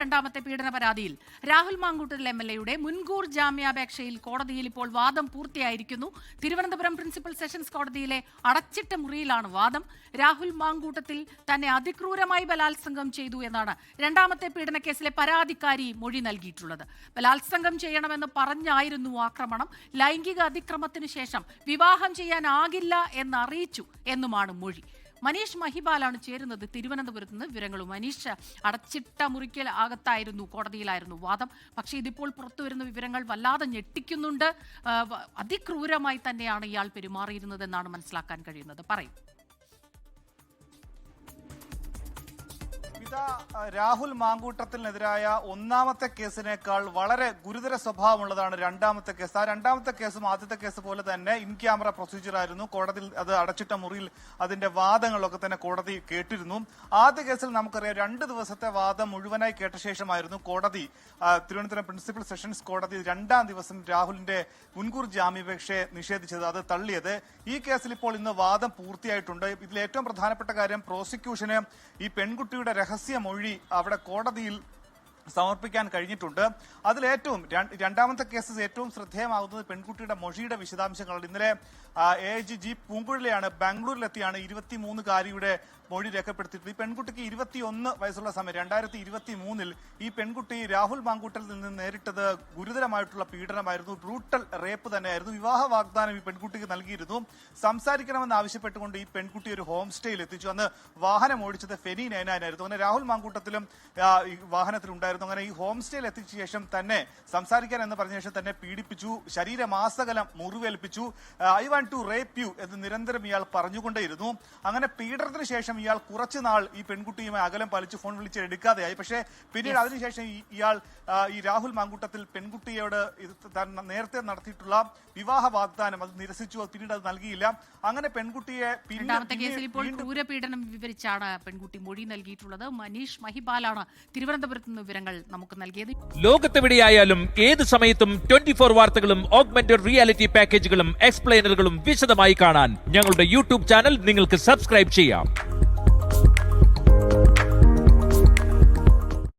രണ്ടാമത്തെ പീഡന പരാതിയിൽ രാഹുൽ മാങ്കൂട്ടത്തിൽ എംഎൽഎയുടെ മുൻകൂർ ജാമ്യാപേക്ഷയിൽ കോടതിയിൽ ഇപ്പോൾ വാദം പൂർത്തിയായിരിക്കുന്നു. തിരുവനന്തപുരം പ്രിൻസിപ്പൽ സെഷൻസ് കോടതിയിലെ അടച്ചിട്ട മുറിയിലാണ് വാദം. രാഹുൽ മാങ്കൂട്ടത്തിൽ തന്നെ അതിക്രൂരമായി ബലാത്സംഗം ചെയ്തു എന്നാണ് രണ്ടാമത്തെ പീഡന കേസിലെ പരാതിക്കാരി മൊഴി നൽകിയിട്ടുള്ളത്. ബലാത്സംഗം ചെയ്യണമെന്ന് പറഞ്ഞായിരുന്നു ആക്രമണം. ലൈംഗിക അതിക്രമത്തിനു ശേഷം വിവാഹം ചെയ്യാനാകില്ല എന്നറിയിച്ചു എന്നുമാണ് മൊഴി. മനീഷ് മഹിപാലാണ് ചേരുന്നത് തിരുവനന്തപുരത്ത് നിന്ന്. വിവരങ്ങളും മനീഷ്, അടച്ചിട്ട മുറിക്കൽ അകത്തായിരുന്നു, കോടതിയിലായിരുന്നു വാദം. പക്ഷേ ഇതിപ്പോൾ പുറത്തുവരുന്ന വിവരങ്ങൾ വല്ലാതെ ഞെട്ടിക്കുന്നുണ്ട്. അതിക്രൂരമായി തന്നെയാണ് ഇയാൾ പെരുമാറിയിരുന്നതെന്നാണ് മനസ്സിലാക്കാൻ കഴിയുന്നത്. പറയും. രാഹുൽ മാങ്കൂട്ടത്തിനെതിരായ ഒന്നാമത്തെ കേസിനേക്കാൾ വളരെ ഗുരുതര സ്വഭാവമുള്ളതാണ് രണ്ടാമത്തെ കേസ്. ആ രണ്ടാമത്തെ കേസും ആദ്യത്തെ കേസ് പോലെ തന്നെ ഇൻ ക്യാമറ പ്രൊസീജിയർ ആയിരുന്നു. കോടതിയിൽ അത് അടച്ചിട്ട മുറിയിൽ അതിന്റെ വാദങ്ങളൊക്കെ തന്നെ കോടതി കേട്ടിരുന്നു. ആദ്യ കേസിൽ നമുക്കറിയാം 2 ദിവസത്തെ വാദം മുഴുവനായി കേട്ട ശേഷമായിരുന്നു കോടതി, തിരുവനന്തപുരം പ്രിൻസിപ്പൽ സെഷൻസ് കോടതി 2ാം ദിവസം രാഹുലിന്റെ മുൻകൂർ ജാമ്യാപേക്ഷയെ നിഷേധിച്ചത്, അത് തള്ളിയത്. ഈ കേസിൽ ഇപ്പോൾ ഇന്ന് വാദം പൂർത്തിയായിട്ടുണ്ട്. ഇതിൽ ഏറ്റവും പ്രധാനപ്പെട്ട കാര്യം, പ്രോസിക്യൂഷന് ഈ പെൺകുട്ടിയുടെ രഹസ്യമൊഴി അവിടെ കോടതിയിൽ സമർപ്പിക്കാൻ കഴിഞ്ഞിട്ടുണ്ട്. അതിലേറ്റവും രണ്ടാമത്തെ കേസ് ഏറ്റവും ശ്രദ്ധേയമാകുന്നത് പെൺകുട്ടിയുടെ മൊഴിയുടെ വിശദാംശങ്ങളാണ്. ഇന്നലെ AIG ജി പൂങ്കുഴലിയാണ് ബാംഗ്ലൂരിലെത്തിയാണ് 23-കാരിയുടെ മൊഴി രേഖപ്പെടുത്തിയിട്ടുണ്ട്. ഈ പെൺകുട്ടിക്ക് 21 വയസ്സുള്ള സമയം 2023 ഈ പെൺകുട്ടി രാഹുൽ മാങ്കൂട്ടത്തിൽ നിന്ന് നേരിട്ടത് ഗുരുതരമായിട്ടുള്ള പീഡനമായിരുന്നു. ബ്രൂട്ടൽ റേപ്പ് തന്നെയായിരുന്നു. വിവാഹ വാഗ്ദാനം ഈ പെൺകുട്ടിക്ക് നൽകിയിരുന്നു. സംസാരിക്കണമെന്ന് ആവശ്യപ്പെട്ടുകൊണ്ട് ഈ പെൺകുട്ടി ഒരു ഹോം സ്റ്റേയിൽ എത്തിച്ചു. അന്ന് വാഹനം ഓടിച്ചത് ഫെനി നൈനാനായിരുന്നു. അങ്ങനെ രാഹുൽ മാങ്കൂട്ടത്തിലും വാഹനത്തിലുണ്ടായിരുന്നു. അങ്ങനെ ഈ ഹോം സ്റ്റേയിൽ എത്തിച്ച ശേഷം തന്നെ സംസാരിക്കാൻ എന്ന് പറഞ്ഞ ശേഷം തന്നെ പീഡിപ്പിച്ചു, ശരീരമാസകലം മുറിവേൽപ്പിച്ചു. I want to rape you എന്ന് നിരന്തരം ഇയാൾ പറഞ്ഞുകൊണ്ടേയിരുന്നു. അങ്ങനെ പീഡനത്തിന് ശേഷം ഇയാൾ കുറച്ചുനാൾ ഈ പെൺകുട്ടിയുമായി അകലം പാലിച്ച് ഫോൺ വിളിച്ച് എടുക്കാതെയായി. പക്ഷേ പിന്നീട് അതിനുശേഷം ഇയാൾ ഈ രാഹുൽ മാങ്കൂട്ടത്തിൽ പെൺകുട്ടിയോട് നേരത്തെ നടത്തിയിട്ടുള്ള വിവാഹ വാഗ്ദാനം അത് നിരസിച്ചു. പിന്നീട് അത് നൽകിയില്ല. അങ്ങനെ പെൺകുട്ടിയെ രണ്ടാമത്തെ കേസിൽ ഇപ്പോൾ ക്രൂരപീഡനം വിവരിച്ചാണ് പെൺകുട്ടി മൊഴി നൽകിയിട്ടുള്ളത്. മനീഷ് മഹിപാലാണ് തിരുവനന്തപുരത്ത് നിന്ന് വിവരങ്ങൾ നമുക്ക് നൽകിയത്. ലോകത്തെവിടെയായാലും ഏത് സമയത്തും 24 വാർത്തകളും ഓഗ്മെന്റഡ് റിയാലിറ്റി പാക്കേജുകളും എക്സ്പ്ലെയിനറുകളും വിശദമായി കാണാൻ ഞങ്ങളുടെ യൂട്യൂബ് ചാനൽ നിങ്ങൾക്ക് സബ്സ്ക്രൈബ് ചെയ്യാം.